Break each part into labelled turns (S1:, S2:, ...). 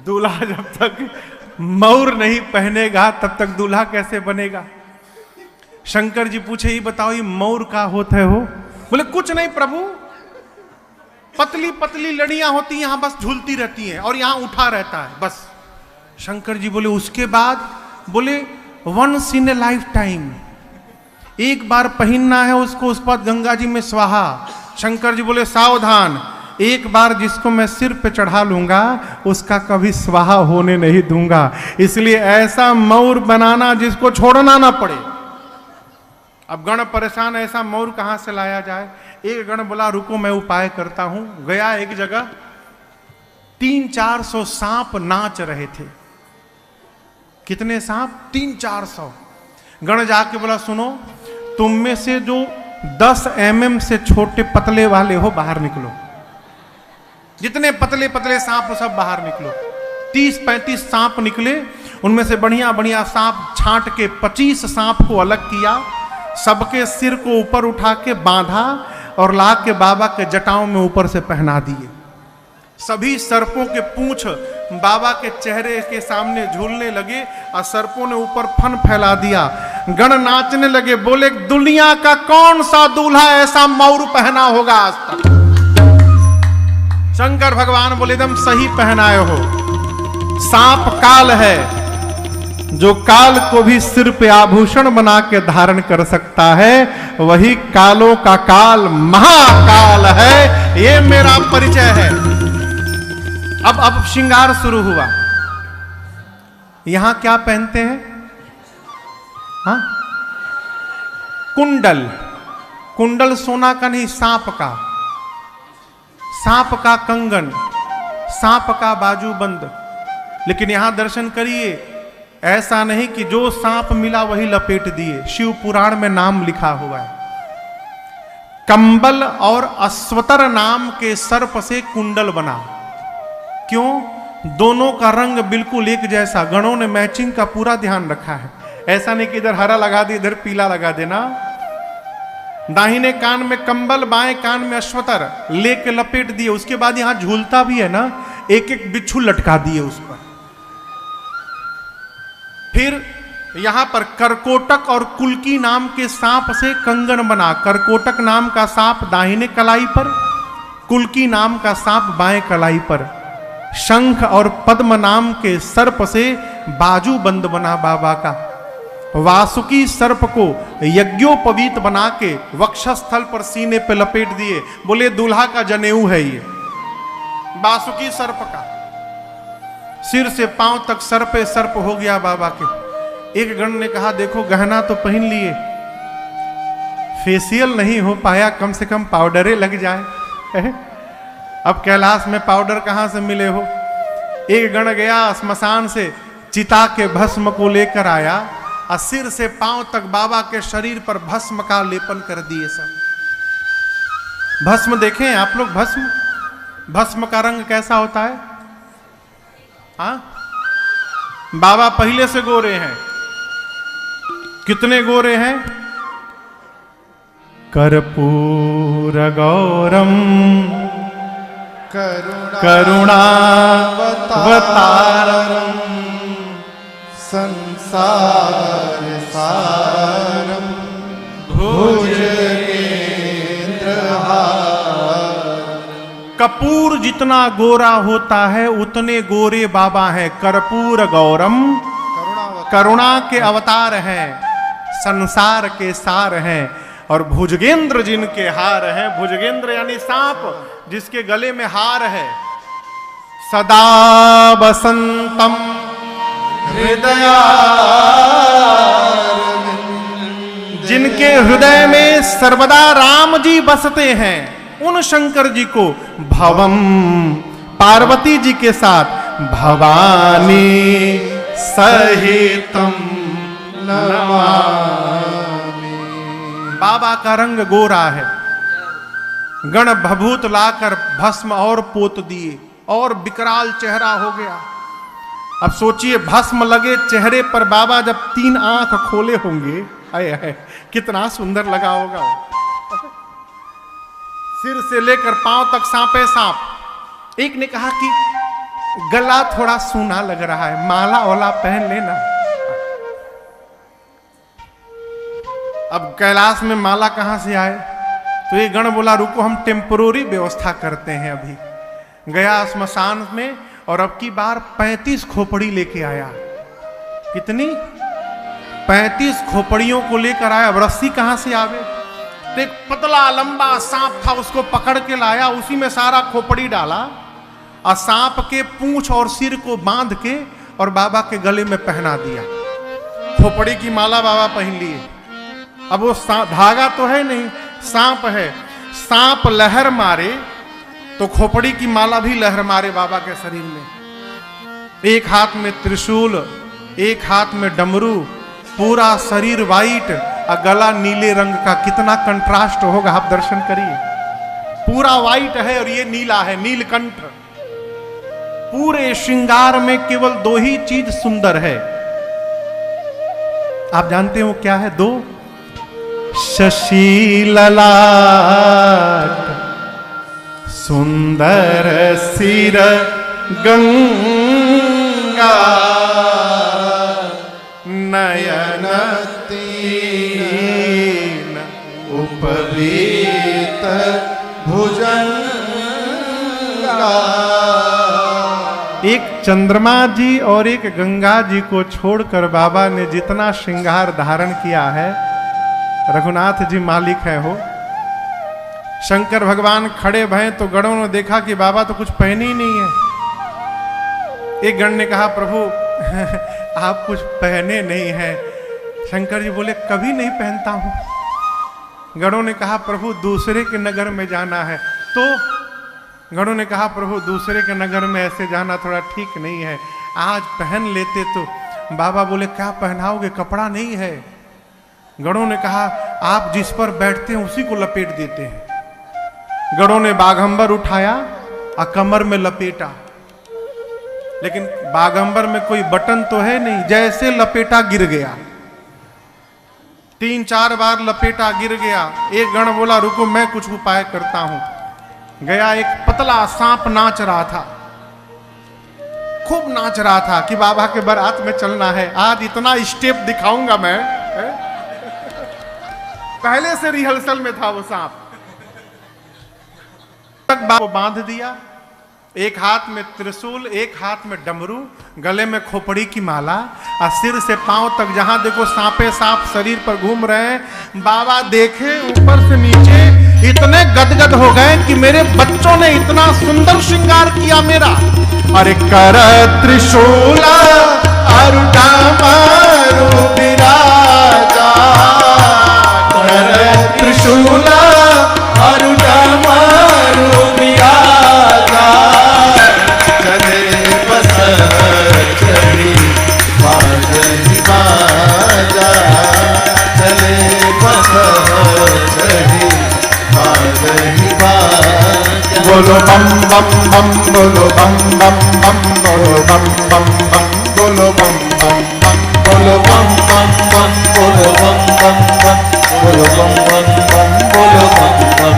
S1: दूल्हा जब तक मौर नहीं पहनेगा तब तक दूल्हा कैसे बनेगा। शंकर जी पूछे, ही बताओ ये मौर का होता है हो? बोले कुछ नहीं प्रभु, पतली पतली लड़ियां होती यहां बस झूलती रहती हैं और यहां उठा रहता है बस। शंकर जी बोले उसके बाद? बोले once in a lifetime, एक बार पहनना है उसको, उस पर गंगा जी में स्वाहा। शंकर जी बोले सावधान, एक बार जिसको मैं सिर पे चढ़ा लूंगा उसका कभी स्वाहा होने नहीं दूंगा, इसलिए ऐसा मौर बनाना जिसको छोड़ना ना पड़े। अब गण परेशान, ऐसा मौर कहां से लाया जाए। एक गण बोला रुको मैं उपाय करता हूं। गया एक जगह, 300-400 सांप नाच रहे थे। कितने सांप? 300-400। गण जाके बोला सुनो, तुम में से जो 10 mm से छोटे पतले वाले हो बाहर निकलो, जितने पतले पतले सांप हो सब बाहर निकलो। 30-35 सांप निकले, उनमें से बढ़िया बढ़िया सांप छांट के 25 सांप को अलग किया, सबके सिर को ऊपर उठा के बांधा और ला के बाबा के जटाओं में ऊपर से पहना दिए। सभी सर्पों के पूंछ बाबा के चेहरे के सामने झूलने लगे और सर्पों ने ऊपर फन फैला दिया। गण नाचने लगे, बोले दुनिया का कौन सा दूल्हा ऐसा मौर पहना होगा आज तक। शंकर भगवान बोले एकदम सही पहनाए हो। सांप काल है, जो काल को भी सिर पे आभूषण बना के धारण कर सकता है, वही कालों का काल महाकाल है। ये मेरा परिचय है। अब श्रृंगार शुरू हुआ। यहां क्या पहनते हैं? हाँ, कुंडल। कुंडल सोना का नहीं, सांप का। सांप का कंगन, सांप का बाजूबंद। लेकिन यहां दर्शन करिए, ऐसा नहीं कि जो सांप मिला वही लपेट दिए। शिव पुराण में नाम लिखा हुआ है, कंबल और अश्वतर नाम के सर्प से कुंडल बना। क्यों? दोनों का रंग बिल्कुल एक जैसा। गणों ने मैचिंग का पूरा ध्यान रखा है। ऐसा नहीं कि इधर हरा लगा दे इधर पीला लगा देना। दाहिने कान में कंबल, बाएं कान में अश्वतर लेके लपेट दिए। उसके बाद यहां झूलता भी है ना, एक एक बिच्छू लटका दिए उस पर। फिर यहां पर करकोटक और कुल्की नाम के सांप से कंगन बना। करकोटक नाम का सांप दाहिने कलाई पर, कुल्की नाम का सांप बाएं कलाई पर। शंख और पद्म नाम के सर्प से बाजूबंद बना बाबा का। वासुकी सर्प को यज्ञोपवीत बना के वक्षस्थल पर सीने पे लपेट दिए। बोले दूल्हा का जनेऊ है ये, वासुकी सर्प का। सिर से पांव तक सर पे सर्प हो गया बाबा के। एक गण ने कहा देखो गहना तो पहन लिए, फेशियल नहीं हो पाया, कम से कम पाउडरे लग जाए। अब कैलाश में पाउडर कहां से मिले हो। एक गण गया श्मशान से, चिता के भस्म को लेकर आया और सिर से पांव तक बाबा के शरीर पर भस्म का लेपन कर दिए। सब भस्म देखें आप लोग, भस्म का रंग कैसा होता है? हाँ, बाबा पहले से गोरे हैं। कितने गोरे हैं? कर्पूर गौरम करुणावतारम संसार सारम भुजगेंद्रहारम। कपूर जितना गोरा होता है उतने गोरे बाबा हैं। कर्पूर गौरम, करुणा के अवतार हैं, संसार के सार हैं। और भुजगेंद्र जिनके हार हैं, भुजगेंद्र यानी सांप जिसके गले में हार है। सदा बसंतम हृदया, जिनके हृदय में सर्वदा राम जी बसते हैं, उन शंकर जी को भवम, पार्वती जी के साथ भवानी सहितम नमामि। बाबा का रंग गोरा है। गण भभूत लाकर भस्म और पोत दिए और विकराल चेहरा हो गया। अब सोचिए भस्म लगे चेहरे पर, बाबा जब 3 आंख खोले होंगे, आए कितना सुंदर लगा होगा। सिर से लेकर पांव तक सांपे सांप। एक ने कहा कि गला थोड़ा सूना लग रहा है, माला ओला पहन लेना। अब कैलाश में माला कहां से आए? तो ये गण बोला रुको हम टेम्पोररी व्यवस्था करते हैं। अभी गया स्मशान में और अब की बार 35 खोपड़ी लेके आया। कितनी? 35 खोपड़ियों को लेकर आया। अब रस्सी कहां से आवे? तो एक पतला लंबा सांप था, उसको पकड़ के लाया, उसी में सारा खोपड़ी डाला और सांप के पूंछ और सिर को बांध के और बाबा के गले में पहना दिया। खोपड़ी की माला बाबा पहन लिए। अब वो धागा तो है नहीं, सांप है। सांप लहर मारे तो खोपड़ी की माला भी लहर मारे बाबा के शरीर में। एक हाथ में त्रिशूल, एक हाथ में डमरू, पूरा शरीर वाइट और गला नीले रंग का। कितना कंट्रास्ट होगा, आप दर्शन करिए। पूरा वाइट है और ये नीला है, नीलकंठ। पूरे श्रृंगार में केवल 2 ही चीज सुंदर है। आप जानते हो क्या है? 2 शशि ललाट, सुंदर सिर गंगा, नयन तीन उपवीत भुजंगा। एक चंद्रमा जी और एक गंगा जी को छोड़कर बाबा ने जितना श्रृंगार धारण किया है, रघुनाथ जी मालिक है हो। शंकर भगवान खड़े भये तो गणों ने देखा कि बाबा तो कुछ पहने ही नहीं है। एक गण ने कहा प्रभु आप कुछ पहने नहीं हैं। शंकर जी बोले कभी नहीं पहनता हूं। गणों ने कहा प्रभु दूसरे के नगर में जाना है। तो गणों ने कहा प्रभु दूसरे के नगर में ऐसे जाना थोड़ा ठीक नहीं है, आज पहन लेते तो। बाबा बोले क्या पहनाओगे, कपड़ा नहीं है। गणों ने कहा आप जिस पर बैठते हैं उसी को लपेट देते हैं। गणों ने बाघंबर उठाया और कमर में लपेटा, लेकिन बाघंबर में कोई बटन तो है नहीं, जैसे लपेटा गिर गया। 3-4 बार लपेटा गिर गया। एक गण बोला रुको मैं कुछ उपाय करता हूं। गया, एक पतला सांप नाच रहा था, खूब नाच रहा था कि बाबा के बारात में चलना है, आज इतना स्टेप दिखाऊंगा मैं। पहले से रिहर्सल में था वो सांप। तक बाबा बांध दिया, एक हाथ में त्रिशूल, एक हाथ में डमरू, गले में खोपड़ी की माला और सिर से पांव तक जहां देखो सांपे सांप शरीर पर घूम रहे हैं। बाबा देखे ऊपर से नीचे, इतने गदगद हो गए कि मेरे बच्चों ने इतना सुंदर श्रृंगार किया मेरा। अरे कर त्रिशूला अरुणा मारू विराजा, कर त्रिशूला अरुणा मारू विराजा, चले बस चली बाजी बाजा, चले बस चली बाजी बाजा। बोलो बम बम बम, बोलो बम बम बम, बोलो बम बम बम, बोलो बम बम बम, बोलो बम बम बम, बोलो बम बम बम, बोलो बम बम बम, बोलो बम बम बम।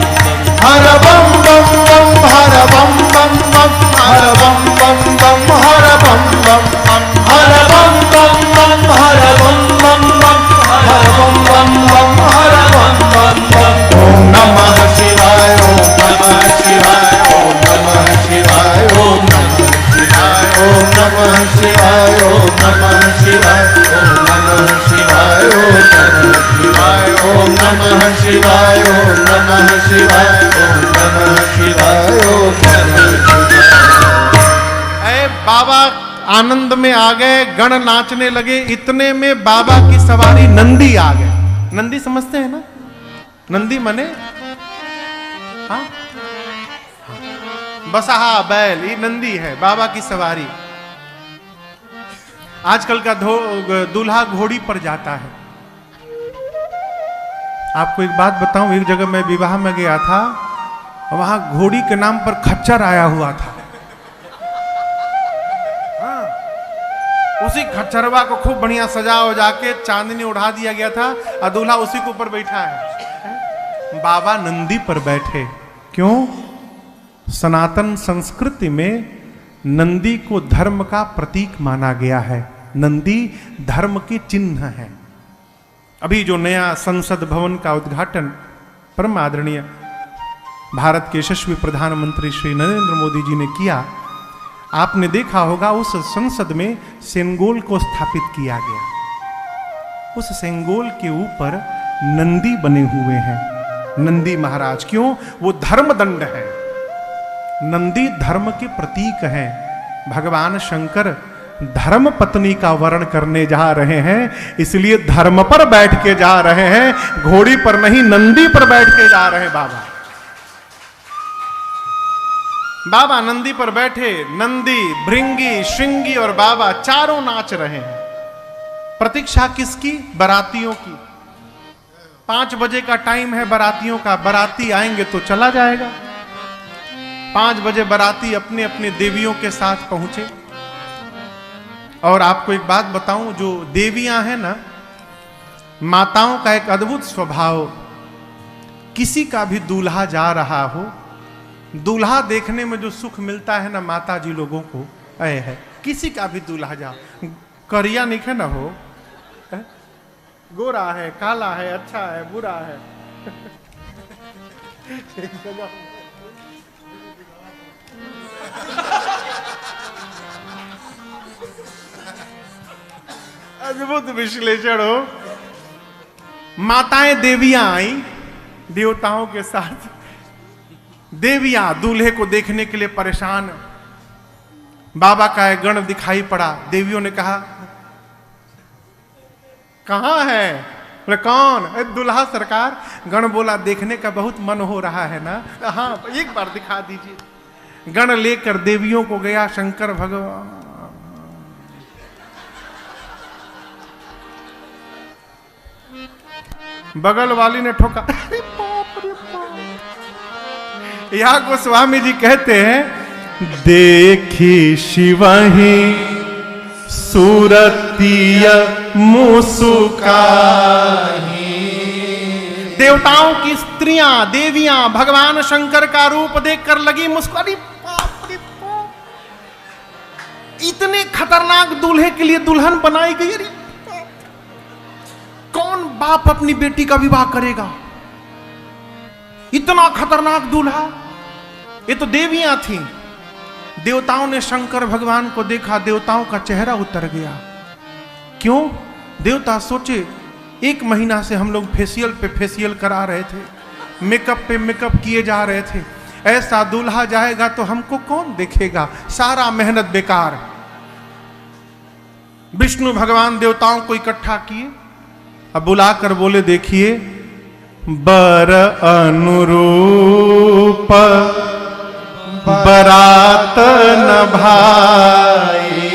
S1: हर बम बम बम, हर बम बम बम, हर बम बम बम, हर बम बम बम, हर बम बम बम, हर बम बम बम, हर बम बम बम, हर बम बम बम। ओम नमः शिवाय, ओम नमः शिवाय, ओम नमः शिवाय, ओम नमः शिवाय, ओम नमः शिवाय, ओम नमः शिवाय, ओम नमः शिवाय, ओम नमः शिवाय, ओम नमः शिवाय, ओम नमः शिवाय, ओम नमः शिवाय, ओम नमः शिवाय। ऐ बाबा आनंद में आ गए, गण नाचने लगे। इतने में बाबा की सवारी नंदी आ गए। नंदी समझते हैं ना? नंदी मने हाँ, बसहा बैल, ये नंदी है बाबा की सवारी। आजकल का दूल्हा घोड़ी पर जाता है। आपको एक बात बताऊं, एक जगह मैं विवाह में गया था, वहां घोड़ी के नाम पर खच्चर आया हुआ था। उसी खच्चरवा को खूब बढ़िया सजा उजा के चांदनी उड़ा दिया गया था और दूल्हा उसी के ऊपर बैठा है। बाबा नंदी पर बैठे। क्यों? सनातन संस्कृति में नंदी को धर्म का प्रतीक माना गया है। नंदी धर्म के चिन्ह है। अभी जो नया संसद भवन का उद्घाटन परम आदरणीय भारत के यशस्वी प्रधानमंत्री श्री नरेंद्र मोदी जी ने किया, आपने देखा होगा उस संसद में सेंगोल को स्थापित किया गया। उस सेंगोल के ऊपर नंदी बने हुए हैं, नंदी महाराज। क्यों? वो धर्म दंड है। नंदी धर्म के प्रतीक है। भगवान शंकर धर्म पत्नी का वर्ण करने जा रहे हैं, इसलिए धर्म पर बैठ के जा रहे हैं, घोड़ी पर नहीं, नंदी पर बैठ के जा रहे हैं। बाबा नंदी पर बैठे, नंदी, भृंगी, श्रृंगी और बाबा चारों नाच रहे हैं। प्रतीक्षा किसकी? बारातियों की। 5 बजे का टाइम है बारातियों का। बाराती आएंगे तो चला जाएगा। 5 बजे बाराती अपने अपने देवियों के साथ पहुंचे। और आपको एक बात बताऊं, जो देवियां हैं ना, माताओं का एक अद्भुत स्वभाव, किसी का भी दूल्हा जा रहा हो, दूल्हा देखने में जो सुख मिलता है ना माता जी लोगों को, है किसी का भी दूल्हा जा, करिया निखे ना हो, गोरा है, काला है, अच्छा है, बुरा है, अद्भुत विश्लेषण हो। माताएं देवियां आई देवताओं के साथ। देवियां दूल्हे को देखने के लिए परेशान। बाबा का एक गण दिखाई पड़ा। देवियों ने कहा, कहां है? बोले कौन? दूल्हा सरकार। गण बोला, देखने का बहुत मन हो रहा है ना, हाँ एक बार दिखा दीजिए। गण लेकर देवियों को गया। शंकर भगवान बगल वाली ने ठोका। यहां गोस्वामी जी कहते हैं, देखी शिवही सूरतीय मुसुकाही। देवताओं की स्त्रियां, देवियां भगवान शंकर का रूप देखकर लगी मुस्कुरानी। इतने खतरनाक दूल्हे के लिए दुल्हन बनाई गई। अरे कौन बाप अपनी बेटी का विवाह करेगा? इतना खतरनाक दूल्हा। ये तो देवियां थीं। देवताओं ने शंकर भगवान को देखा, देवताओं का चेहरा उतर गया। क्यों? देवता सोचे, 1 महीना से हम लोग फेशियल पे फेशियल करा रहे थे, मेकअप पे मेकअप किए जा रहे थे, ऐसा दूल्हा जाएगा तो हमको कौन देखेगा? सारा मेहनत बेकार। विष्णु भगवान देवताओं को इकट्ठा किए। अब बुलाकर बोले, देखिए बर अनुरूप बरात न भाई।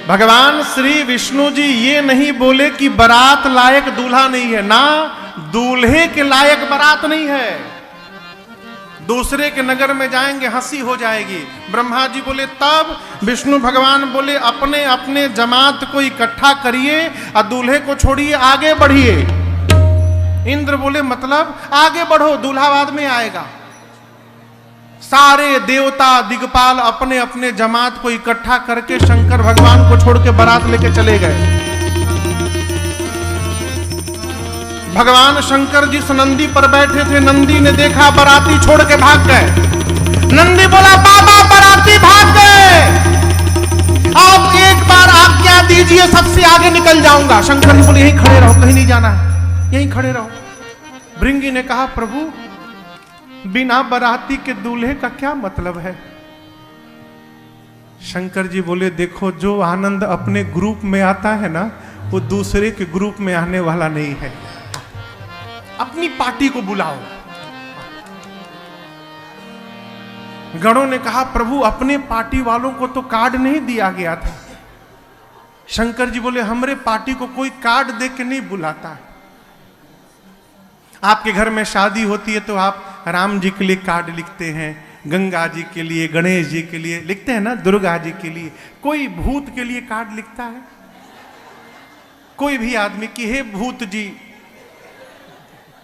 S1: भगवान श्री विष्णु जी ये नहीं बोले कि बारात लायक दूल्हा नहीं है ना, दूल्हे के लायक बारात नहीं है। दूसरे के नगर में जाएंगे हंसी हो जाएगी। ब्रह्मा जी बोले तब, विष्णु भगवान बोले अपने अपने जमात को इकट्ठा करिए और दूल्हे को छोड़िए, आगे बढ़िए। इंद्र बोले मतलब आगे बढ़ो, दूल्हा बाद में आएगा। सारे देवता दिग्पाल अपने अपने जमात को इकट्ठा करके शंकर भगवान को छोड़ के बारात लेके चले गए। भगवान शंकर जिस नंदी पर बैठे थे, नंदी ने देखा बाराती छोड़ के भाग गए। नंदी बोला, बाबा बाराती भाग गए, आप एक बार आज्ञा दीजिए, सबसे आगे निकल जाऊंगा। शंकर जी बोले, यहीं खड़े रहो, कहीं नहीं जाना है, यहीं खड़े रहो। भृंगी ने कहा, प्रभु बिना बाराती के दूल्हे का क्या मतलब है? शंकर जी बोले, देखो जो आनंद अपने ग्रुप में आता है ना, वो दूसरे के ग्रुप में आने वाला नहीं है। अपनी पार्टी को बुलाओ। गणों ने कहा, प्रभु अपने पार्टी वालों को तो कार्ड नहीं दिया गया था। शंकर जी बोले, हमरे पार्टी को कोई कार्ड दे के नहीं बुलाता है। आपके घर में शादी होती है तो आप राम जी के लिए कार्ड लिखते हैं, गंगा जी के लिए, गणेश जी के लिए लिखते हैं ना, दुर्गा जी के लिए। कोई भूत के लिए कार्ड लिखता है? कोई भी आदमी कि हे भूत जी,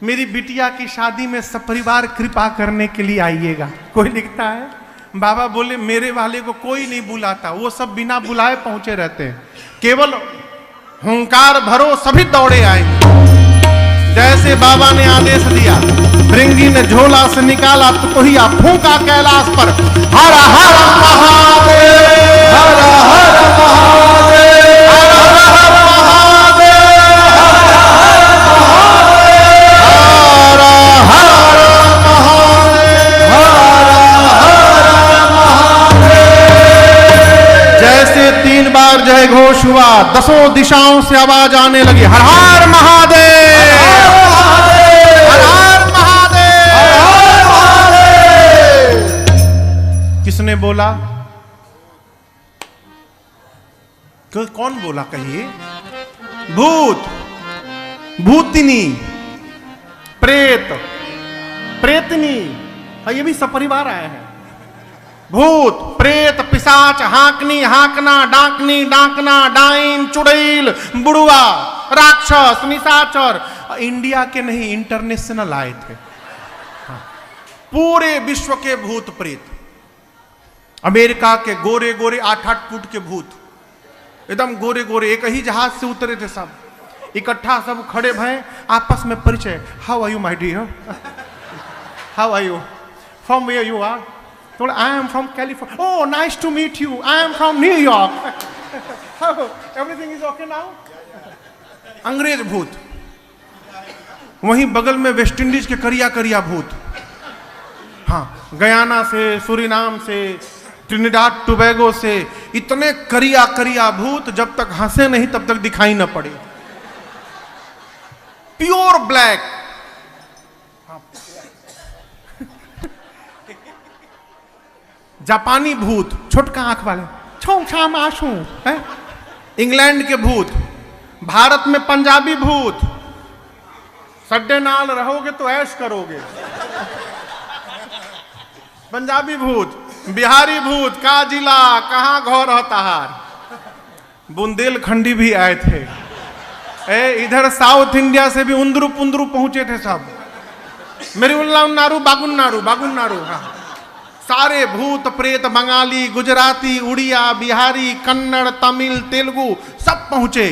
S1: मेरी बिटिया की शादी में सपरिवार कृपा करने के लिए आइएगा, कोई लिखता है? बाबा बोले मेरे वाले को कोई नहीं बुलाता, वो सब बिना बुलाए पहुंचे रहते हैं, केवल हुंकार भरो सभी दौड़े आएंगे। जैसे बाबा ने आदेश दिया, भृंगी ने झोला से निकाला तो ही फूंका कैलाश पर, हर हर महादेव, हर हर महादेव, हर हर महादेव, हर हर महादेव। जैसे 3 बार जय घोष हुआ, 10 दिशाओं से आवाज आने लगी, हर हर महादेव, हर हर महादेव। किसने बोला? कौन बोला कहिए? भूत, भूतिनी, प्रेत, प्रेतनी, ये भी सपरिवार आए हैं। भूत, प्रेत, पिशाच, हाकनी, हाकना, डाकनी, डाकना, डाइन, चुड़ैल, बुड़वा, राक्षस, निशाचर, इंडिया के नहीं इंटरनेशनल आए थे। पूरे विश्व के भूत प्रेत, अमेरिका के गोरे गोरे 8-8 फुट के भूत, एकदम गोरे गोरे, एक ही जहाज से उतरे थे, सब इकट्ठा सब खड़े भय, आपस में परिचय, how are you my dear, how are you, from where you are, तो I am from California, oh nice to meet you, I am from New York, everything is okay now. अंग्रेज भूत, वहीं बगल में वेस्ट इंडीज के करिया करिया भूत, हाँ गयाना से, सूरीनाम से, ट्रिनिडाद टोबैगो से, इतने करिया करिया भूत, जब तक हंसे नहीं तब तक दिखाई न पड़े, प्योर ब्लैक। जापानी भूत, छोटका आंख वाले, छो छाम आशू है। इंग्लैंड के भूत, भारत में पंजाबी भूत, सड्डे नाल रहोगे तो ऐश करोगे, पंजाबी भूत, बिहारी भूत, का जिला कहाँ घोर हताहार, बुंदेलखंडी भी आए थे, इधर साउथ इंडिया से भी उंदरू पुंदरू पहुंचे थे सब, मेरी उन्नारू बागुन्नारू बागुन्नारू, हाँ सारे भूत प्रेत, बंगाली, गुजराती, उड़िया, बिहारी, कन्नड़, तमिल, तेलुगु सब पहुंचे।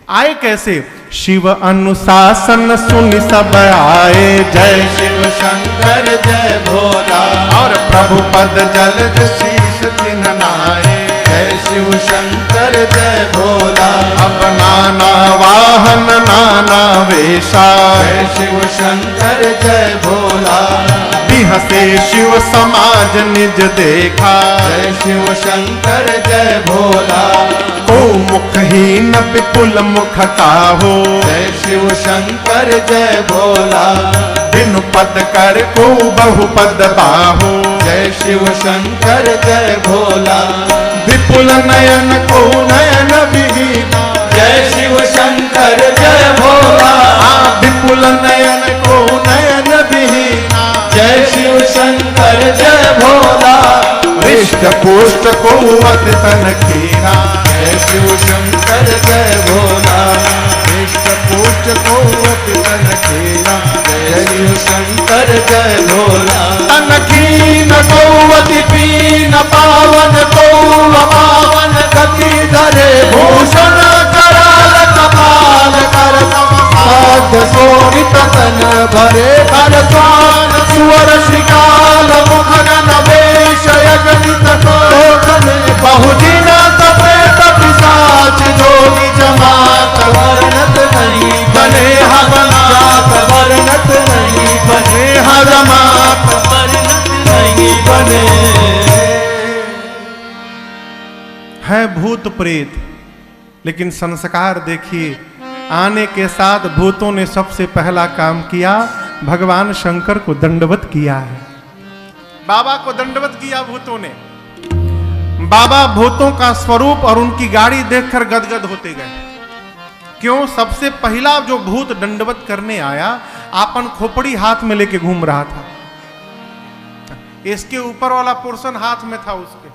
S1: आए कैसे? शिव अनुशासन सुन सब आए, जय शिव शंकर जय भोला, और प्रभु पद जलद शीश दिन नाए, जय शिव शंकर जय भोला। अब नाना वाहन नाना वेशा, जय शिव शंकर जय भोला। हंसे शिव समाज निज देखा, जय शिव शंकर जय भोला। को मुखहीन विपुल मुख काहो, जय शिव शंकर जय भोला। बिनु पद कर को बहु पद बाहो, जय शिव शंकर जय भोला। विपुल नयन को नयन विहीना, जय शिव शंकर जय भोला। विपुल नयन को नयन विहीना, जय शिव शंकर जय भोला। हृष्ट पुष्ट को अति तन खीरा, जय शिव शंकर जय भोला। हृष्ट पुष्ट को अति तन खीरा, जय शिव शंकर जय भोला। तन खीन को अति पीन, पावन को अपावन गति धरे। भूषण कराल कपाल कर, साध शोभित तन भरे। कर स्वान सुवर श्रीकाल मुख गण वेश, यजनित कोट में बहुदिन सपेत पिशाच। जोगी जमात वर्णत नहीं बने, जात वर्णत नहीं बने, जमात वर्णत नहीं बने। है भूत प्रेत, लेकिन संस्कार देखिए, आने के साथ भूतों ने सबसे पहला काम किया, भगवान शंकर को दंडवत किया है। बाबा को दंडवत किया भूतों ने। बाबा भूतों का स्वरूप और उनकी गाड़ी देखकर गदगद होते गए। क्यों? सबसे पहला जो भूत दंडवत करने आया, आपन खोपड़ी हाथ में लेके घूम रहा था, इसके ऊपर वाला पोर्शन हाथ में था उसके।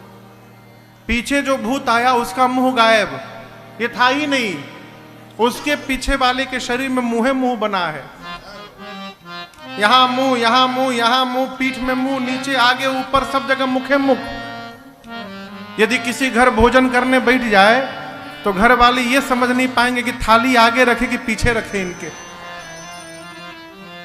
S1: पीछे जो भूत आया उसका मुंह गायब, ये था ही नहीं, उसके पीछे वाले के शरीर में मुंह बना है। यहां मुंह, यहां मुंह, यहां मुंह, पीठ में मुंह, नीचे, आगे, ऊपर, सब जगह मुखे मुख। यदि किसी घर भोजन करने बैठ जाए तो घर वाले ये समझ नहीं पाएंगे कि थाली आगे रखे कि पीछे रखे इनके।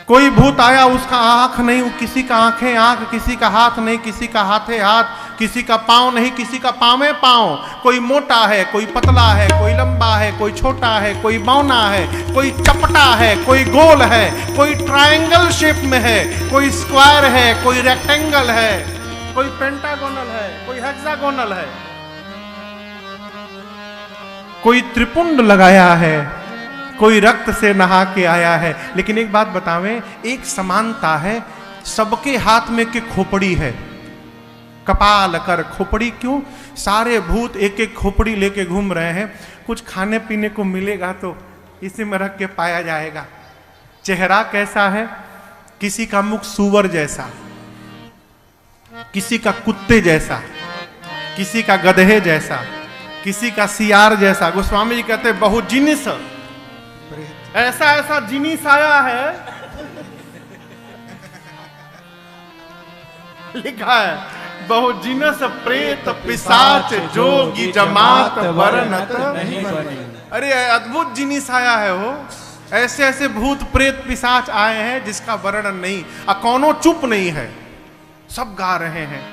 S1: कोई भूत आया, उसका आंख नहीं, किसी का आंखें आंख, किसी का हाथ नहीं, किसी का हाथे हाथ, किसी का पांव नहीं, किसी का पांवे पांव। कोई मोटा है, कोई पतला है, कोई लंबा है, कोई छोटा है, कोई बौना है, कोई चपटा है, कोई गोल है, कोई ट्रायंगल शेप में है, कोई स्क्वायर है, कोई रेक्टेंगल है, कोई पेंटागोनल है, कोई हेक्सागोनल है, कोई त्रिपुंड लगाया है, कोई रक्त से नहा के आया है। लेकिन एक बात बतावें, एक समानता है, सबके हाथ में के खोपड़ी है, कपाल कर खोपड़ी। क्यों? सारे भूत एक एक खोपड़ी लेके घूम रहे हैं। कुछ खाने पीने को मिलेगा तो इसी में रख के पाया जाएगा। चेहरा कैसा है? किसी का मुख सूअर जैसा, किसी का कुत्ते जैसा, किसी का गधे जैसा, किसी का सियार जैसा। गोस्वामी जी कहते हैं बहुत जिनिस, ऐसा ऐसा जिनिस आया है, लिखा है बहु जिनस प्रेत पिशाच जोगी जमात वर्णत नहीं बने। अरे अद्भुत जिनिस आया है वो, ऐसे ऐसे भूत प्रेत पिशाच आए हैं जिसका वर्णन नहीं, कौनो चुप नहीं है, सब गा रहे हैं।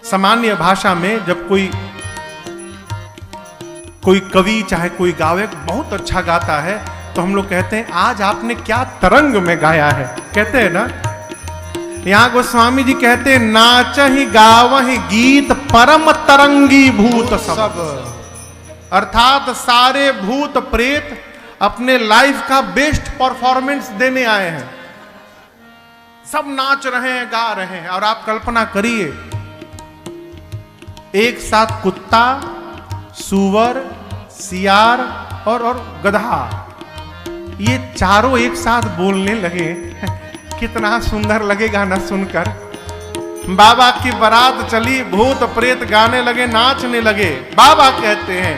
S1: सामान्य भाषा में जब कोई कवि चाहे कोई गायक बहुत अच्छा गाता है तो हम लोग कहते हैं आज आपने क्या तरंग में गाया है, कहते हैं ना। यहां गोस्वामी जी कहते हैं नाचहि गावहि गीत परम तरंगी भूत सब। अर्थात सारे भूत प्रेत अपने लाइफ का बेस्ट परफॉर्मेंस देने आए हैं, सब नाच रहे हैं, गा रहे हैं। और आप कल्पना करिए, एक साथ कुत्ता, सूअर, सियार और गधा, ये चारों एक साथ बोलने लगे, कितना सुंदर लगेगा ना सुनकर। बाबा की बारात चली, भूत प्रेत गाने लगे, नाचने लगे। बाबा कहते हैं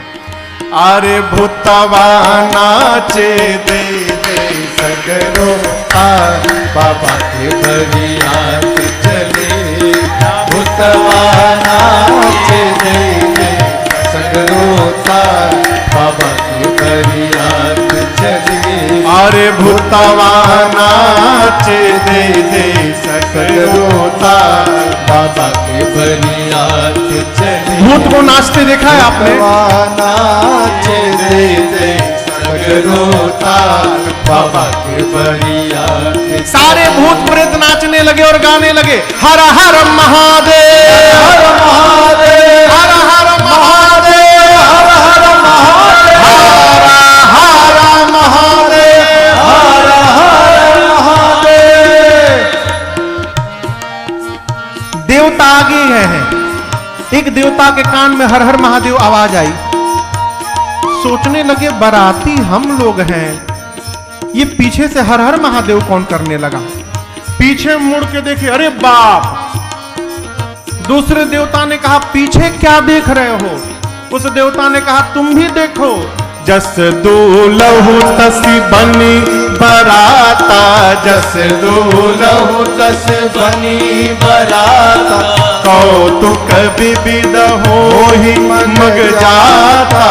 S1: अरे भूतवा नाचे दे दे सगरो बाबा के बरियात चले। भूतवा नाचे दे दे सगरो बाबा के बरियात चले। अरे भूतवा नाचे दे दे सगरो बाबा के बरियात चले। भूत को नाचते देखा है आपने? नाचे दे दे सगरो बाबा के बरियात। सारे भूत प्रेत नाचने लगे और गाने लगे हर हर महादेव, हर महादेव, हर हर महादेव, हर हर महादेव, हर हर महादेव, हर हर महादेव। देवता आगे हैं। एक देवता के कान में हर हर महादेव आवाज आई। सोचने लगे बाराती हम लोग हैं, ये पीछे से हर हर महादेव कौन करने लगा। पीछे मुड़ के देखे, अरे बाप। दूसरे देवता ने कहा पीछे क्या देख रहे हो? उस देवता ने कहा तुम भी देखो। जस दूलहु तस बनी बराता, जस दूलहु तस बनी बराता। कौतुक विविध होहि मग जाता,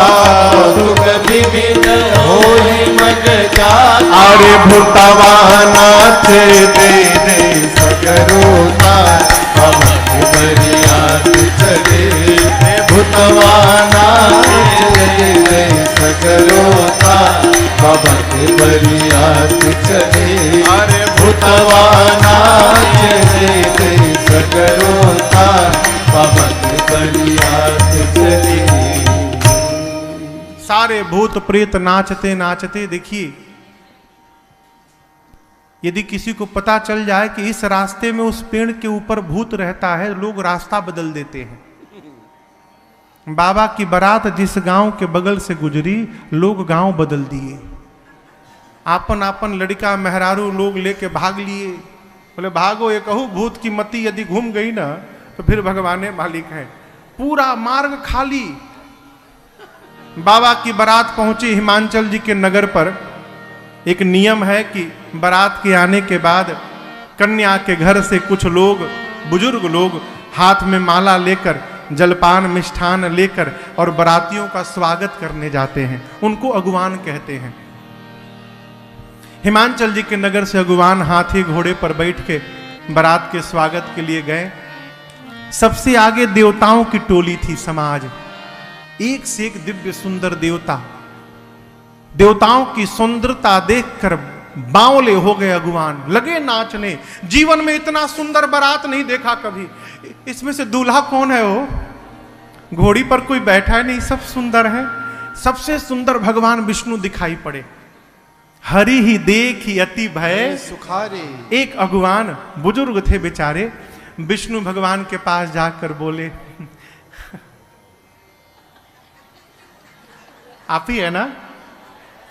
S1: कौतुक विविध होहि मग जाता। अरे भूतवा नाचे दे दे सगरो बाबा के बरियात चले। भूतवा नाचे दे दे सगरो बाबा के बरियात चले। अरे भूतवा नाचे दे दे सगरो बाबा के बरियात चले। सारे भूत प्रेत नाचते नाचते, देखिए यदि किसी को पता चल जाए कि इस रास्ते में उस पेड़ के ऊपर भूत रहता है, लोग रास्ता बदल देते हैं। बाबा की बारात जिस गांव के बगल से गुजरी, लोग गांव बदल दिए। आपन आपन लड़का मेहरारू लोग लेके भाग लिए। बोले भागो, ये कहूँ भूत की मती यदि घूम गई ना तो फिर भगवान मालिक है। पूरा मार्ग खाली। बाबा की बारात पहुंची हिमांचल जी के नगर पर। एक नियम है कि बारात के आने के बाद कन्या के घर से कुछ लोग, बुजुर्ग लोग, हाथ में माला लेकर, जलपान मिष्ठान लेकर और बारातियों का स्वागत करने जाते हैं। उनको अगुवान कहते हैं। हिमांचल जी के नगर से अगुवान हाथी घोड़े पर बैठ के बारात के स्वागत के लिए गए। सबसे आगे देवताओं की टोली थी समाज, एक से एक दिव्य सुंदर देवता। देवताओं की सुंदरता देखकर बावले हो गए अगुवान, लगे नाचने। जीवन में इतना सुंदर बारात नहीं देखा कभी। इसमें से दूल्हा कौन है? वो घोड़ी पर कोई बैठा है नहीं, सब सुंदर है। सबसे सुंदर भगवान विष्णु दिखाई पड़े। हरि ही देखी अति भय
S2: सुखारे।
S1: एक अगुवान बुजुर्ग थे बेचारे, विष्णु भगवान के पास जाकर बोले, आप ही है ना?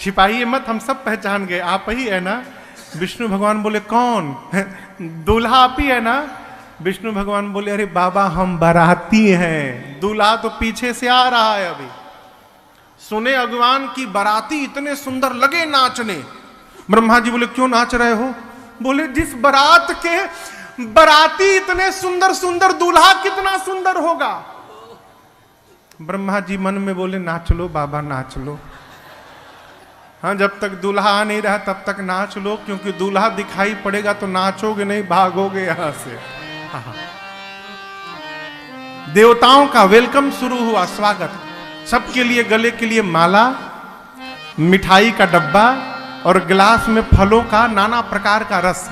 S1: छिपाइए मत, हम सब पहचान गए, आप ही है ना? विष्णु भगवान बोले, कौन? दूल्हा आप ही है ना? विष्णु भगवान बोले, अरे बाबा हम बाराती हैं, दूल्हा तो पीछे से आ रहा है अभी। सुने अगुवान की बाराती इतने सुंदर, लगे नाचने। ब्रह्मा जी बोले, क्यों नाच रहे हो? बोले, जिस बारात के बाराती इतने सुंदर सुंदर, दूल्हा कितना सुंदर होगा। ब्रह्मा जी मन में बोले, नाच लो बाबा नाच लो। हाँ, जब तक दूल्हा आ नहीं रहा तब तक नाच लो, क्योंकि दूल्हा दिखाई पड़ेगा तो नाचोगे नहीं, भागोगे यहां से। हाँ। देवताओं का वेलकम शुरू हुआ, स्वागत। सबके लिए गले के लिए माला, मिठाई का डब्बा और गिलास में फलों का नाना प्रकार का रस,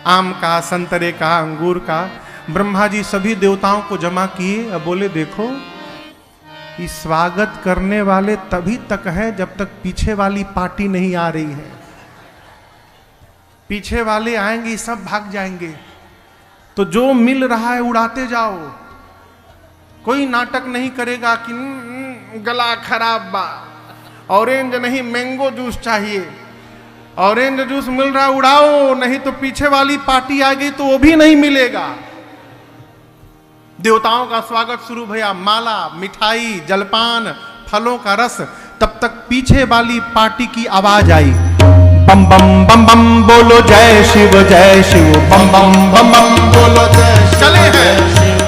S1: आम का, संतरे का, अंगूर का। ब्रह्मा जी सभी देवताओं को जमा किए। अब बोले, देखो ये स्वागत करने वाले तभी तक है जब तक पीछे वाली पार्टी नहीं आ रही है। पीछे वाले आएंगे सब भाग जाएंगे, तो जो मिल रहा है उड़ाते जाओ। कोई नाटक नहीं करेगा कि गला खराब बा, ऑरेंज नहीं मैंगो जूस चाहिए, ऑरेंज जूस मिल रहा उड़ाओ, नहीं तो पीछे वाली पार्टी आ गई तो वो भी नहीं मिलेगा। देवताओं का स्वागत शुरू भैया, माला, मिठाई, जलपान, फलों का रस। तब तक पीछे वाली पार्टी की आवाज आई, बम बम बम बम बोलो जय शिव जय शिव, बम बम बम बम बोलो जय शिव। चले हैं,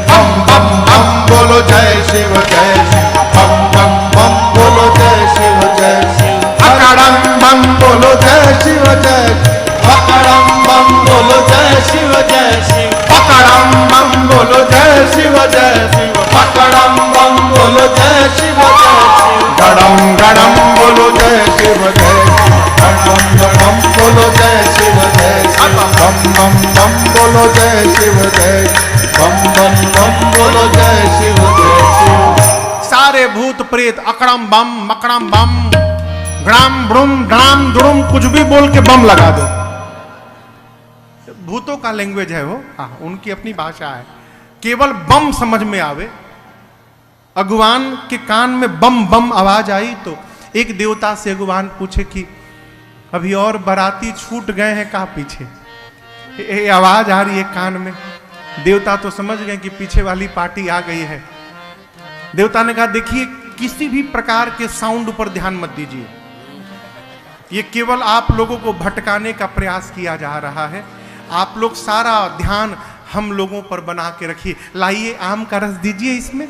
S1: बम बम बम बोलो जय शिव जय शिव, बम बम बम बोलो जय शिव जय शिव, अकड़म बम बोलो जय शिव जय, अकड़म बम बोलो जय शिव जय शिव, अकड़म बम बोलो जय शिव जय शिव, अकड़म बम बोलो जय शिव जय शिव, गड़म गड़म बोलो जय शिव जय शिव, गड़म गड़म बोलो जय शिव जय शिव, बम बम बम बोलो जय शिव जय, बम बम बम बोलो जय शिव जय शिव। सारे भूत प्रेत अकड़म बम मकड़म बम, ग्राम ब्रुम ग्राम दुरुम, कुछ भी बोल के बम लगा दो। भूतों का लैंग्वेज है वो, हाँ, उनकी अपनी भाषा है। केवल बम समझ में आवे। अगुवान के कान में बम बम आवाज आई तो एक देवता से अगुवान पूछे कि अभी और बाराती छूट गए हैं कहाँ पीछे? ये आवाज आ रही है कान में। देवता तो समझ गए कि पीछे वाली पार्टी आ गई है। देवता ने कहा, देखिए किसी भी प्रकार के साउंड पर ध्यान मत दीजिए, ये केवल आप लोगों को भटकाने का प्रयास किया जा रहा है। आप लोग सारा ध्यान हम लोगों पर बना के रखिए। लाइए आम का रस दीजिए इसमें।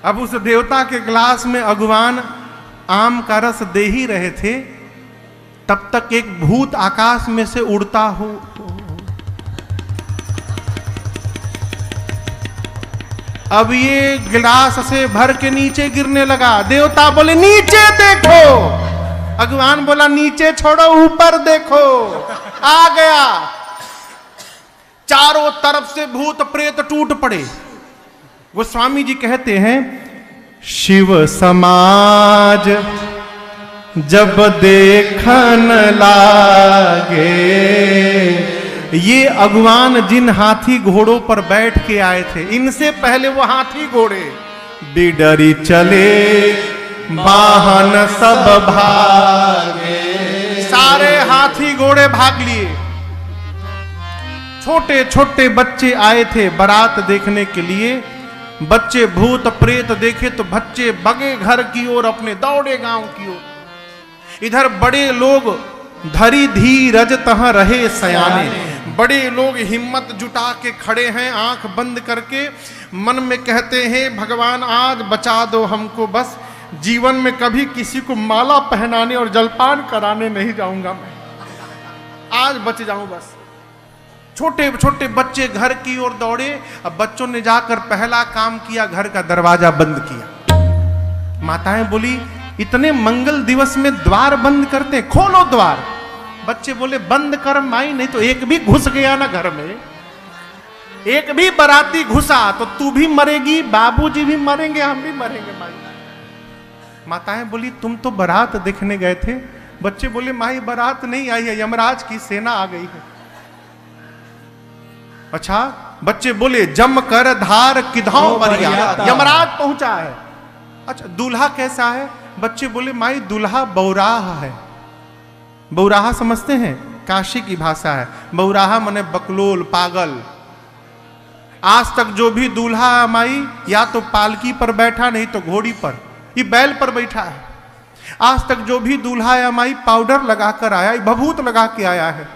S1: अब उस देवता के गिलास में अगुवान आम का रस दे ही रहे थे, तब तक एक भूत आकाश में से उड़ता हो अब ये गिलास से भर के नीचे गिरने लगा। देवता बोले, नीचे देखो। अगुवान बोला, नीचे छोड़ो ऊपर देखो। आ गया। चारों तरफ से भूत प्रेत टूट पड़े। गोस्वामी जी कहते हैं, शिव समाज जब देखन लागे, ये अगुवान जिन हाथी घोड़ों पर बैठ के आए थे, इनसे पहले वो हाथी घोड़े बिडरी चले, वाहन सब भागे। सारे हाथी घोड़े भाग लिए। छोटे छोटे बच्चे आए थे बारात देखने के लिए। बच्चे भूत प्रेत देखे तो बच्चे भगे घर की ओर, अपने दौड़े गांव की ओर। इधर बड़े लोग धरी धीरज तह रहे सयाने, बड़े लोग हिम्मत जुटा के खड़े हैं आंख बंद करके, मन में कहते हैं भगवान आज बचा दो हमको, बस जीवन में कभी किसी को माला पहनाने और जलपान कराने नहीं जाऊंगा मैं, आज बच जाऊं बस। छोटे छोटे बच्चे घर की ओर दौड़े, अब बच्चों ने जाकर पहला काम किया, घर का दरवाजा बंद किया। माताएं बोली इतने मंगल दिवस में द्वार बंद करते, खोलो द्वार। बच्चे बोले बंद कर माई, नहीं तो एक भी घुस गया ना घर में, एक भी बाराती घुसा तो तू भी मरेगी, बाबूजी भी मरेंगे, हम भी मरेंगे माई। माताएं बोली तुम तो बारात देखने गए थे। बच्चे बोले माई बारात नहीं आई है, यमराज की सेना आ गई है। अच्छा, बच्चे बोले जम कर धार किधौ बरिया, यमराज पहुंचा है। अच्छा, दूल्हा कैसा है? बच्चे बोले माई दूल्हा बौराहा है। बौराहा समझते हैं? काशी की भाषा है। बौराहा माने बकलोल, पागल। आज तक जो भी दूल्हा माई या तो पालकी पर बैठा, नहीं तो घोड़ी पर, ये बैल पर बैठा है। आज तक जो भी दूल्हा या माई पाउडर लगाकर आया, भभूत लगा के आया है।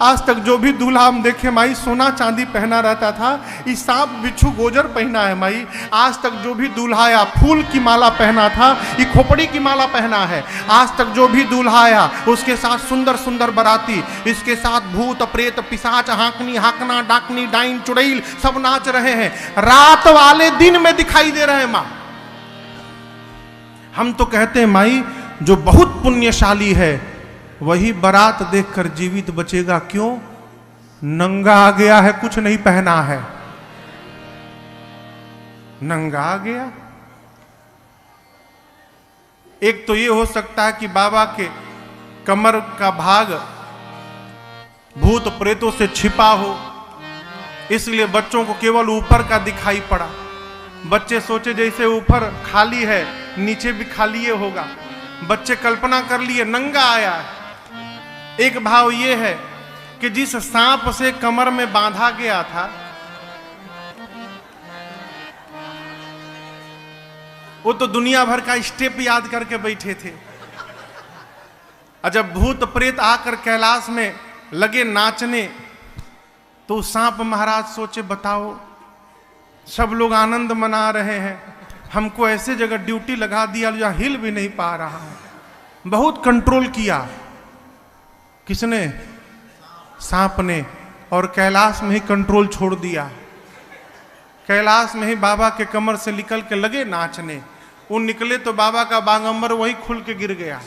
S1: आज तक जो भी दूल्हा हम देखे माई सोना चांदी पहना रहता था, ये सांप बिच्छू गोजर पहना है माई। आज तक जो भी दूल्हा आया फूल की माला पहना था, ये खोपड़ी की माला पहना है। आज तक जो भी दूल्हा आया उसके साथ सुंदर सुंदर बराती, इसके साथ भूत प्रेत पिशाच हाकनी हाकना डाकनी डाइन चुड़ैल सब नाच रहे हैं। रात वाले दिन में दिखाई दे रहे हैं माँ। हम तो कहते हैं माई जो बहुत पुण्यशाली है वही बारात देखकर जीवित बचेगा। क्यों? नंगा आ गया है, कुछ नहीं पहना है, नंगा आ गया। एक तो ये हो सकता है कि बाबा के कमर का भाग भूत प्रेतों से छिपा हो, इसलिए बच्चों को केवल ऊपर का दिखाई पड़ा। बच्चे सोचे जैसे ऊपर खाली है नीचे भी खाली होगा। बच्चे कल्पना कर लिए नंगा आया है। एक भाव ये है कि जिस सांप से कमर में बांधा गया था वो तो दुनिया भर का स्टेप याद करके बैठे थे, और जब भूत प्रेत आकर कैलाश में लगे नाचने तो सांप महाराज सोचे बताओ सब लोग आनंद मना रहे हैं, हमको ऐसे जगह ड्यूटी लगा दिया जहां हिल भी नहीं पा रहा है। बहुत कंट्रोल किया। किसने? सांप ने। और कैलाश में ही कंट्रोल छोड़ दिया। कैलाश में ही बाबा के कमर से निकल के लगे नाचने। वो निकले तो बाबा का बागंबर वही खुल के गिर गया।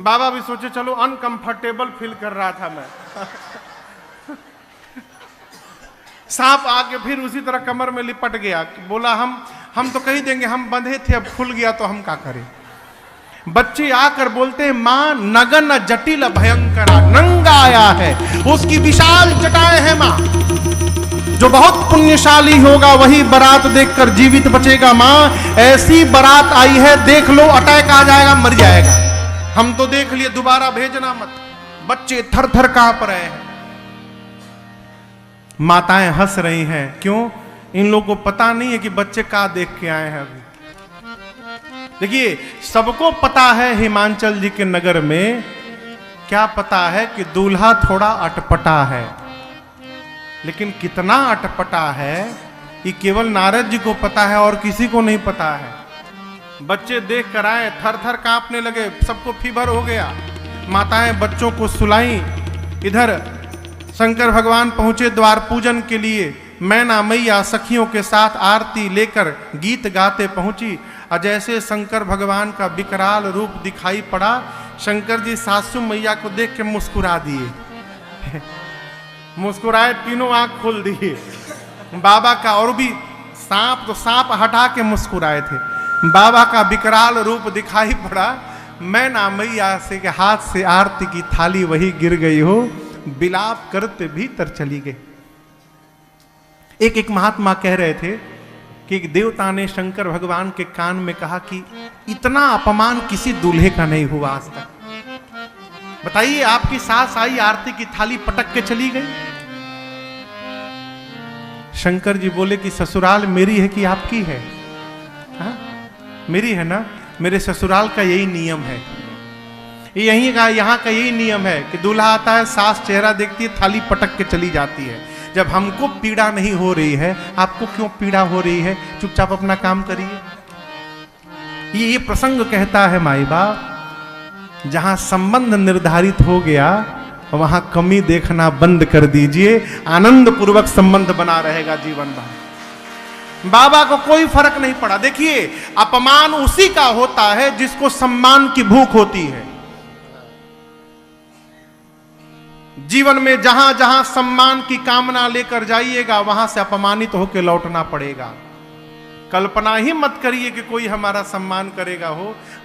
S1: बाबा भी सोचे चलो अनकंफर्टेबल फील कर रहा था मैं। सांप आके फिर उसी तरह कमर में लिपट गया। बोला हम तो कही देंगे हम बंधे थे, अब खुल गया तो हम क्या करें। बच्चे आकर बोलते हैं मां नगन जटिल भयंकरा, नंगा आया है, उसकी विशाल जटाएं हैं मां। जो बहुत पुण्यशाली होगा वही बारात देखकर जीवित बचेगा मां। ऐसी बारात आई है देख लो, अटैक आ जाएगा मर जाएगा। हम तो देख लिए, दोबारा भेजना मत। बच्चे थर थर कांप रहे हैं। माताएं हंस रही हैं। क्यों? इन लोगों को पता नहीं है कि बच्चे क्या देख के आए हैं। अभी देखिए, सबको पता है हिमाचल जी के नगर में क्या पता है कि दूल्हा थोड़ा अटपटा है, लेकिन कितना अटपटा है ये केवल नारद जी को पता है और किसी को नहीं पता है। बच्चे देख कर आए, थर थर कांपने लगे, सबको फीवर हो गया। माताएं बच्चों को सुलाई। इधर शंकर भगवान पहुंचे द्वार पूजन के लिए। मैना मैया सखियों के साथ आरती लेकर गीत गाते पहुंची। और जैसे शंकर भगवान का विकराल रूप दिखाई पड़ा, शंकर जी सासू मैया को देख के मुस्कुरा दिए। मुस्कुराए, तीनों आंख खोल दिए। बाबा का और भी सांप तो सांप हटा के मुस्कुराए थे। बाबा का विकराल रूप दिखाई पड़ा। मैना मैया से के हाथ से आरती की थाली वही गिर गई हो, विलाप करते भीतर चली गई। एक महात्मा कह रहे थे कि एक देवता ने शंकर भगवान के कान में कहा कि इतना अपमान किसी दूल्हे का नहीं हुआ आज तक। बताइए, आपकी सास आई, आरती की थाली पटक के चली गई। शंकर जी बोले कि ससुराल मेरी है कि आपकी है? हा? मेरी है ना। मेरे ससुराल का यही नियम है यहीं का यहाँ का यही नियम है कि दूल्हा आता है, सास चेहरा देखती है, थाली पटक के चली जाती है। जब हमको पीड़ा नहीं हो रही है, आपको क्यों पीड़ा हो रही है? चुपचाप अपना काम करिए। ये प्रसंग कहता है माई बाप, जहां संबंध निर्धारित हो गया वहां कमी देखना बंद कर दीजिए, आनंद पूर्वक संबंध बना रहेगा जीवन भर। बाबा को कोई फर्क नहीं पड़ा। देखिए, अपमान उसी का होता है जिसको सम्मान की भूख होती है। जीवन में जहां जहां सम्मान की कामना लेकर जाइएगा, वहां से अपमानित होकर लौटना पड़ेगा। कल्पना ही मत करिए कि कोई हमारा सम्मान करेगा।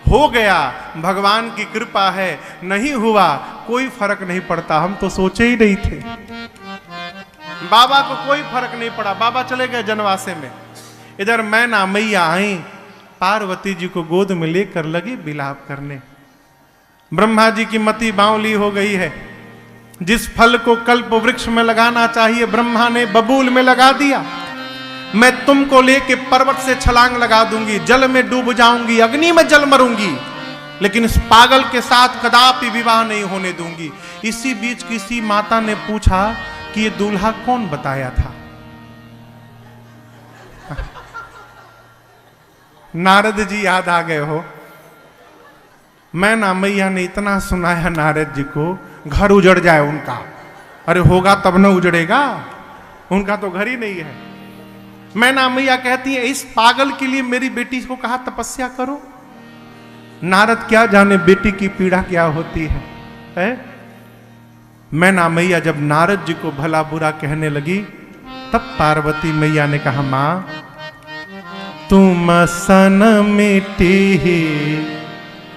S1: हो गया, भगवान की कृपा है। नहीं हुआ, कोई फर्क नहीं पड़ता। हम तो सोचे ही नहीं थे। बाबा को कोई फर्क नहीं पड़ा। बाबा चले गए जनवासे में। इधर मैना मैया आई, पार्वती जी को गोद में लेकर लगी विलाप करने। ब्रह्मा जी की मति बावली हो गई है। जिस फल को कल्प वृक्ष में लगाना चाहिए, ब्रह्मा ने बबूल में लगा दिया। मैं तुमको लेके पर्वत से छलांग लगा दूंगी, जल में डूब जाऊंगी, अग्नि में जल मरूंगी, लेकिन इस पागल के साथ कदापि विवाह नहीं होने दूंगी। इसी बीच किसी माता ने पूछा कि ये दूल्हा कौन बताया था? नारद जी याद आ गए हो। मैना मैया ने इतना सुनाया नारद जी को, घर उजड़ जाए उनका। अरे होगा तब न उजड़ेगा, उनका तो घर ही नहीं है। मैना मैया कहती है, इस पागल के लिए मेरी बेटी को कहा तपस्या करो। नारद क्या जाने बेटी की पीड़ा क्या होती है? मैना मैया जब नारद जी को भला बुरा कहने लगी, तब पार्वती मैया ने कहा, मां तुम सन मिट्टी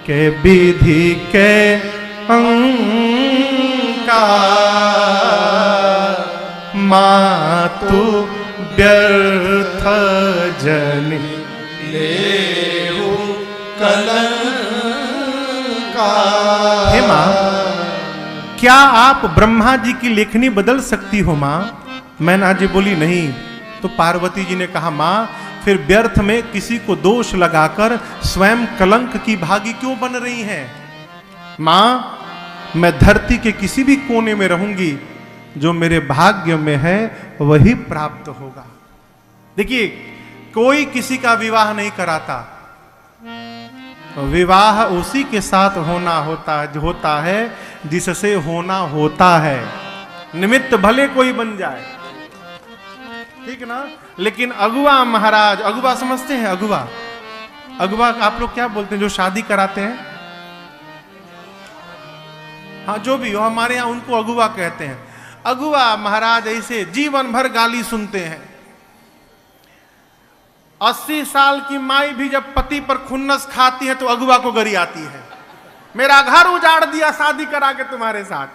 S1: के विधि के अंका, मां तू व्यर्थ जन लेहु कलंका। हे मां, क्या आप ब्रह्मा जी की लेखनी बदल सकती हो मां? मैना जी बोली नहीं। तो पार्वती जी ने कहा, मां फिर व्यर्थ में किसी को दोष लगाकर स्वयं कलंक की भागी क्यों बन रही हैं? मां, मैं धरती के किसी भी कोने में रहूंगी, जो मेरे भाग्य में है वही प्राप्त होगा। देखिए, कोई किसी का विवाह नहीं कराता। विवाह उसी के साथ होता है जिससे होना होता है। निमित्त भले कोई बन जाए, ठीक ना? लेकिन अगुआ महाराज, अगुआ समझते हैं? अगुआ आप लोग क्या बोलते हैं जो शादी कराते हैं? हाँ, जो भी हो, हमारे यहां उनको अगुआ कहते हैं। अगुआ महाराज ऐसे जीवन भर गाली सुनते हैं। 80 साल की माई भी जब पति पर खुन्नस खाती है तो अगुआ को गरी आती है, मेरा घर उजाड़ दिया शादी करा के तुम्हारे साथ।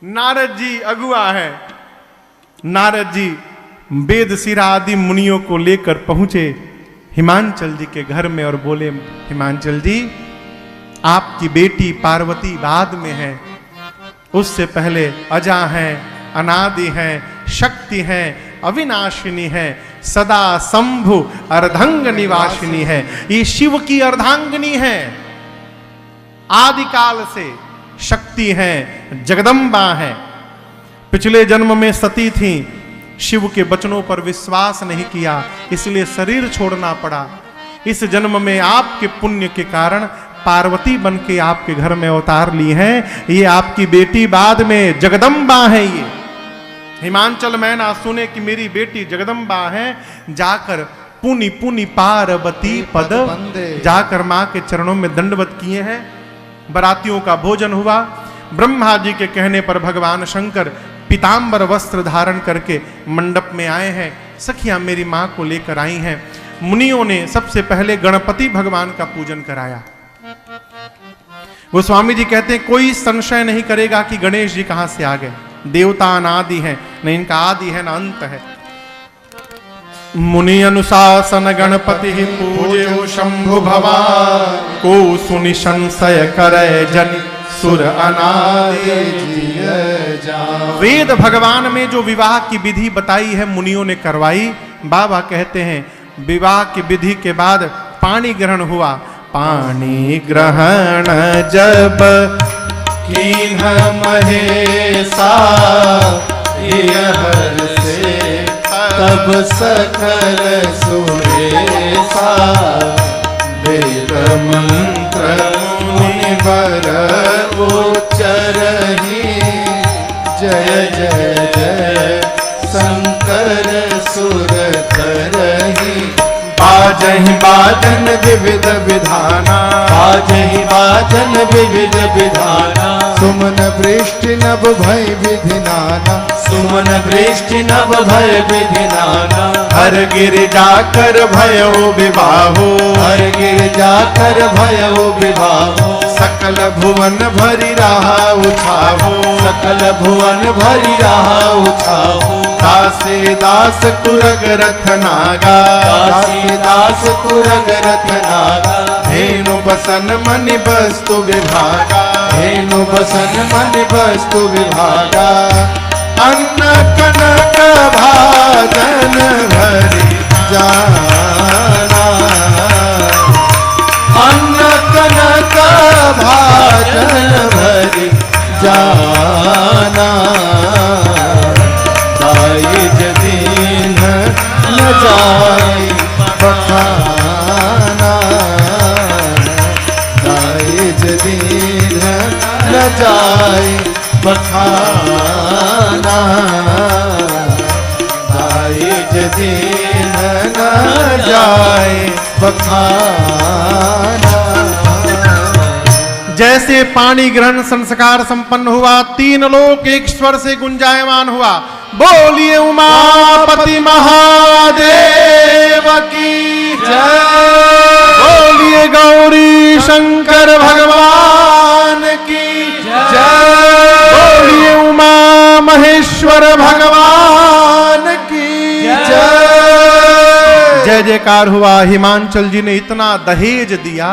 S1: नारद जी अगुआ है। नारद जी वेद शिरा आदि मुनियों को लेकर पहुंचे हिमांचल जी के घर में और बोले, हिमांचल जी, आपकी बेटी पार्वती बाद में है, उससे पहले अजा है, अनादि है, शक्ति है, अविनाशिनी है, सदा शंभु अर्धांग निवासिनी है। ये शिव की अर्धांगिनी है, आदि काल से शक्ति है, जगदम्बा है। पिछले जन्म में सती थी, शिव के वचनों पर विश्वास नहीं किया, इसलिए शरीर छोड़ना पड़ा। इस जन्म में आपके पुण्य के कारण पार्वती बन के आपके घर में अवतार ली है। ये आपकी बेटी बाद में जगदम्बा है। ये हिमांचल मैना सुने कि मेरी बेटी जगदम्बा है, जाकर पुनि पुनि पार्वती पद, जाकर मां के चरणों में दंडवत किए हैं। बरातियों का भोजन हुआ। ब्रह्मा जी के कहने पर भगवान शंकर पीतांबर वस्त्र धारण करके मंडप में आए हैं। सखियां मेरी मां को लेकर आई हैं। मुनियों ने सबसे पहले गणपति भगवान का पूजन कराया। गोस्वामी जी कहते हैं, कोई संशय नहीं करेगा कि गणेश जी कहां से आ गए। देवता अनादि है, न इनका आदि है न अंत है। मुनि अनुशासन गणपति पूजे शंभु भवान, को सुनि संशय करे जन सुर अनादि। वेद भगवान में जो विवाह की विधि बताई है मुनियों ने करवाई। बाबा कहते हैं विवाह की विधि के बाद पाणी ग्रहण हुआ। पानी ग्रहण जब कीन्ह महेशा,
S2: हर से तब सखर सुरेशा, वेद मंत्र मुनिवर उच्चरहि, जय जय जय शंकर सुर करहि।
S1: बाजहि बाजन विविध विधाना,
S2: बाजहि बाजन विविध विधाना, सुमन वृष्टि नभ भय विधि नाना, सुमन वृष्टि नभ भय विधि नाना।
S1: हर गिर जाकर भयो विवाहो,
S2: हर गिर जाकर भयो विवाहो,
S1: सकल भुवन भरी रहा उछाहो,
S2: सकल भुवन भरी रहा उछाहो।
S1: दासे दास कुरग रथ नागा,
S2: दासी दास कुरग रथ नागा,
S1: धेनु बसन मनि वस्तु विभागा,
S2: धेनु बसन मन वस्तु विभागा।
S1: अन्न कनक भाजन भरी
S2: जाना, अन्न कनक भाजन भरी जाना, दाइज दीन न जाय बखाना, दाइज दीन न जाय बखाना, दाइज दीन न जाय बखाना।
S1: जैसे पानी ग्रहण संस्कार संपन्न हुआ, तीन लोक एक स्वर से गुंजायमान हुआ, बोलिए उमापति महादेव की जय, बोलिए गौरी शंकर भगवान की जय, बोलिए उमा महेश्वर भगवान की जय। जय जयकार हुआ। हिमांचल जी ने इतना दहेज दिया।